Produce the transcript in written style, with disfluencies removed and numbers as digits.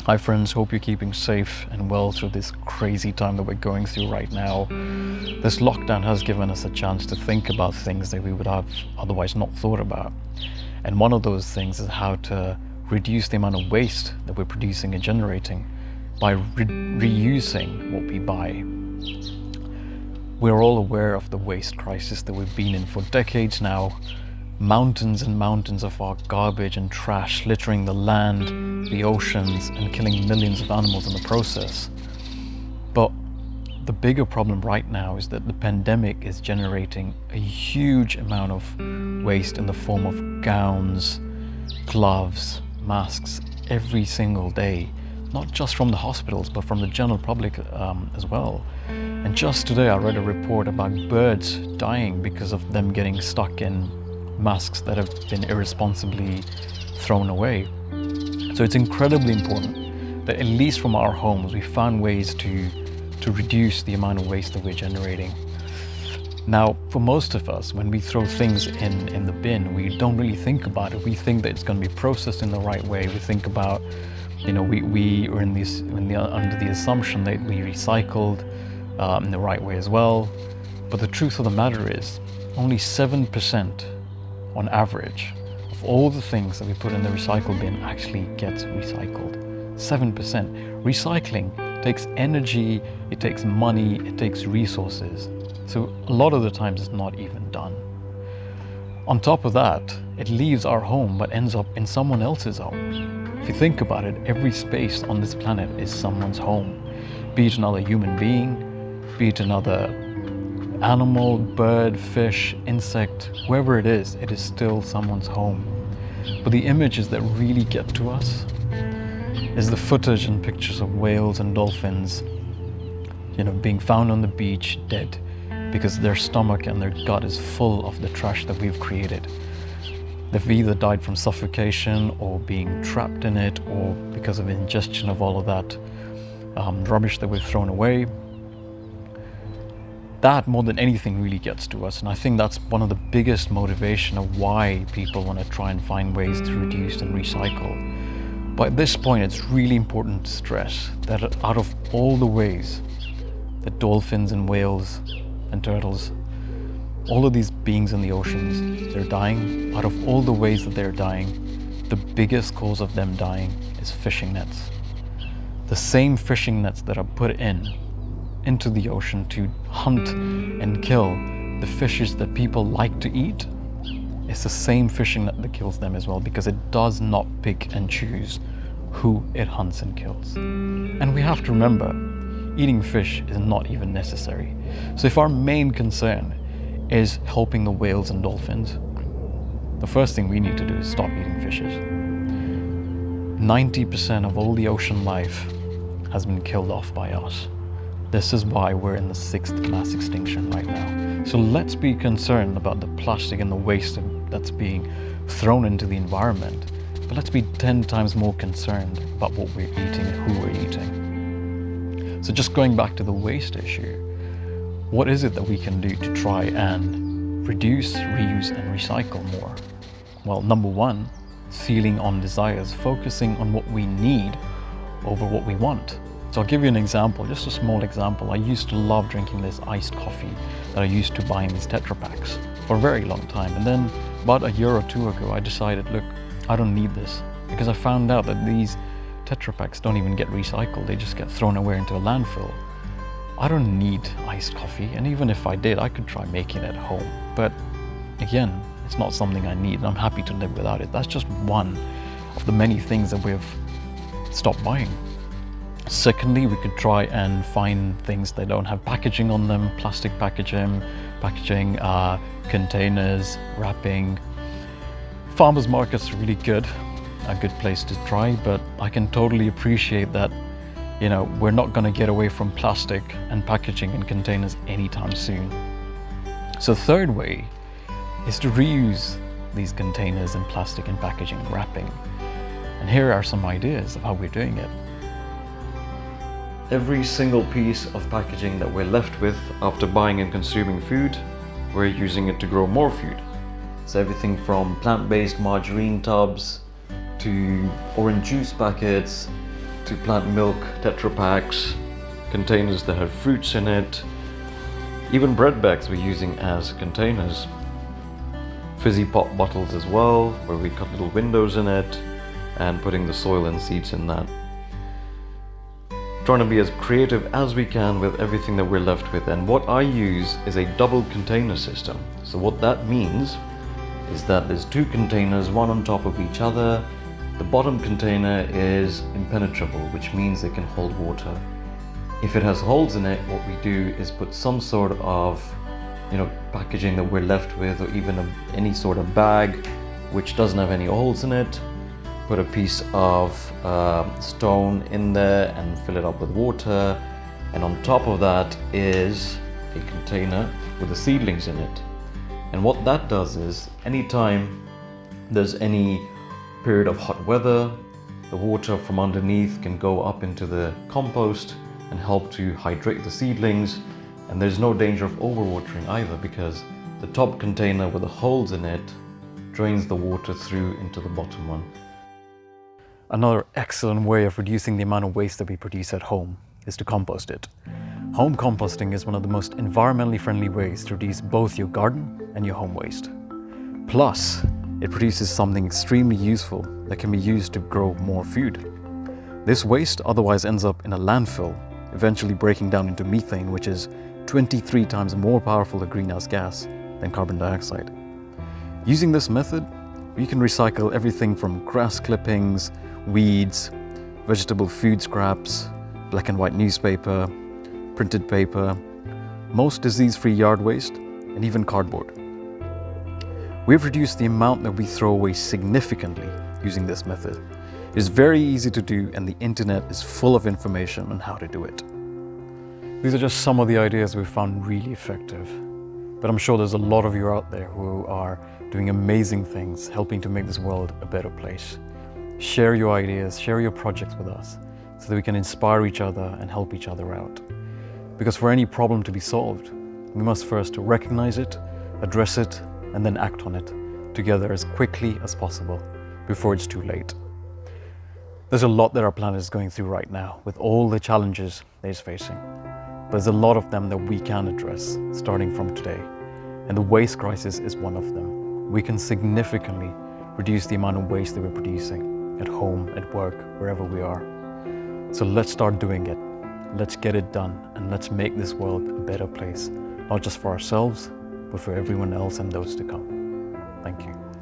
Hi friends, hope you're keeping safe and well through this crazy time that we're going through right now. This lockdown has given us a chance to think about things that we would have otherwise not thought about. And one of those things is how to reduce the amount of waste that we're producing and generating by reusing what we buy. We're all aware of the waste crisis that we've been in for decades now. Mountains and mountains of our garbage and trash littering the land, the oceans, and killing millions of animals in the process. But the bigger problem right now is that the pandemic is generating a huge amount of waste in the form of gowns, gloves, masks every single day, not just from the hospitals but from the general public as well. And just today I read a report about birds dying because of them getting stuck in masks that have been irresponsibly thrown away. So it's incredibly important that at least from our homes we found ways to reduce the amount of waste that we're generating. Now, for most of us, when we throw things in the bin, we don't really think about it. We think that it's going to be processed in the right way. We think about, we are under the assumption that we recycled in the right way as well. But the truth of the matter is, only 7% on average of all the things that we put in the recycle bin actually gets recycled. 7%. Recycling takes energy, it takes money, it takes resources. So a lot of the times it's not even done. On top of that, it leaves our home but ends up in someone else's home. If you think about it, every space on this planet is someone's home. Be it another human being, be it another animal, bird, fish, insect, wherever it is still someone's home. But the images that really get to us is the footage and pictures of whales and dolphins, being found on the beach dead because their stomach and their gut is full of the trash that we've created. They've either died from suffocation or being trapped in it or because of ingestion of all of that rubbish that we've thrown away. That more than anything really gets to us, and I think that's one of the biggest motivation of why people want to try and find ways to reduce and recycle. But at this point it's really important to stress that out of all the ways that dolphins and whales and turtles, all of these beings in the oceans, they're dying, out of all the ways that they're dying, the biggest cause of them dying is fishing nets. The same fishing nets that are put into the ocean to hunt and kill the fishes that people like to eat, it's the same fishing net that kills them as well, because it does not pick and choose who it hunts and kills. And we have to remember, eating fish is not even necessary. So if our main concern is helping the whales and dolphins, the first thing we need to do is stop eating fishes. 90% of all the ocean life has been killed off by us. This is why we're in the 6th mass extinction right now. So let's be concerned about the plastic and the waste that's being thrown into the environment. But let's be 10 times more concerned about what we're eating and who we're eating. So just going back to the waste issue, what is it that we can do to try and reduce, reuse, and recycle more? Well, number one, sealing on desires, focusing on what we need over what we want. So I'll give you an example, just a small example. I used to love drinking this iced coffee that I used to buy in these Tetra Paks for a very long time. And then about a year or two ago, I decided, look, I don't need this, because I found out that these Tetra Paks don't even get recycled. They just get thrown away into a landfill. I don't need iced coffee. And even if I did, I could try making it at home. But again, it's not something I need. And I'm happy to live without it. That's just one of the many things that we've stopped buying. Secondly, we could try and find things that don't have packaging on them, plastic packaging, containers, wrapping. Farmers markets are really good, a good place to try, but I can totally appreciate that, we're not going to get away from plastic and packaging and containers anytime soon. So the third way is to reuse these containers and plastic and packaging wrapping. And here are some ideas of how we're doing it. Every single piece of packaging that we're left with after buying and consuming food, we're using it to grow more food. So everything from plant-based margarine tubs to orange juice packets to plant milk, Tetra Packs, containers that had fruits in it, even bread bags we're using as containers. Fizzy pop bottles as well, where we cut little windows in it and putting the soil and seeds in that. Trying to be as creative as we can with everything that we're left with. And what I use is a double container system. So what that means is that there's two containers, one on top of each other. The bottom container is impenetrable, which means it can hold water. If it has holes in it, what we do is put some sort of packaging that we're left with, or even any sort of bag which doesn't have any holes in it. Put a piece of stone in there and fill it up with water, and on top of that is a container with the seedlings in it. And what that does is, anytime there's any period of hot weather, the water from underneath can go up into the compost and help to hydrate the seedlings. And there's no danger of overwatering either, because the top container with the holes in it drains the water through into the bottom one. Another excellent way of reducing the amount of waste that we produce at home is to compost it. Home composting is one of the most environmentally friendly ways to reduce both your garden and your home waste. Plus, it produces something extremely useful that can be used to grow more food. This waste otherwise ends up in a landfill, eventually breaking down into methane, which is 23 times more powerful a greenhouse gas than carbon dioxide. Using this method, you can recycle everything from grass clippings, weeds, vegetable food scraps, black and white newspaper, printed paper, most disease-free yard waste, and even cardboard. We've reduced the amount that we throw away significantly using this method. It is very easy to do, and the internet is full of information on how to do it. These are just some of the ideas we've found really effective, but I'm sure there's a lot of you out there who are doing amazing things, helping to make this world a better place. Share your ideas, share your projects with us, so that we can inspire each other and help each other out. Because for any problem to be solved, we must first recognize it, address it, and then act on it together as quickly as possible before it's too late. There's a lot that our planet is going through right now with all the challenges that it's facing. But there's a lot of them that we can address starting from today. And the waste crisis is one of them. We can significantly reduce the amount of waste that we're producing at home, at work, wherever we are. So let's start doing it. Let's get it done, and let's make this world a better place, not just for ourselves, but for everyone else and those to come. Thank you.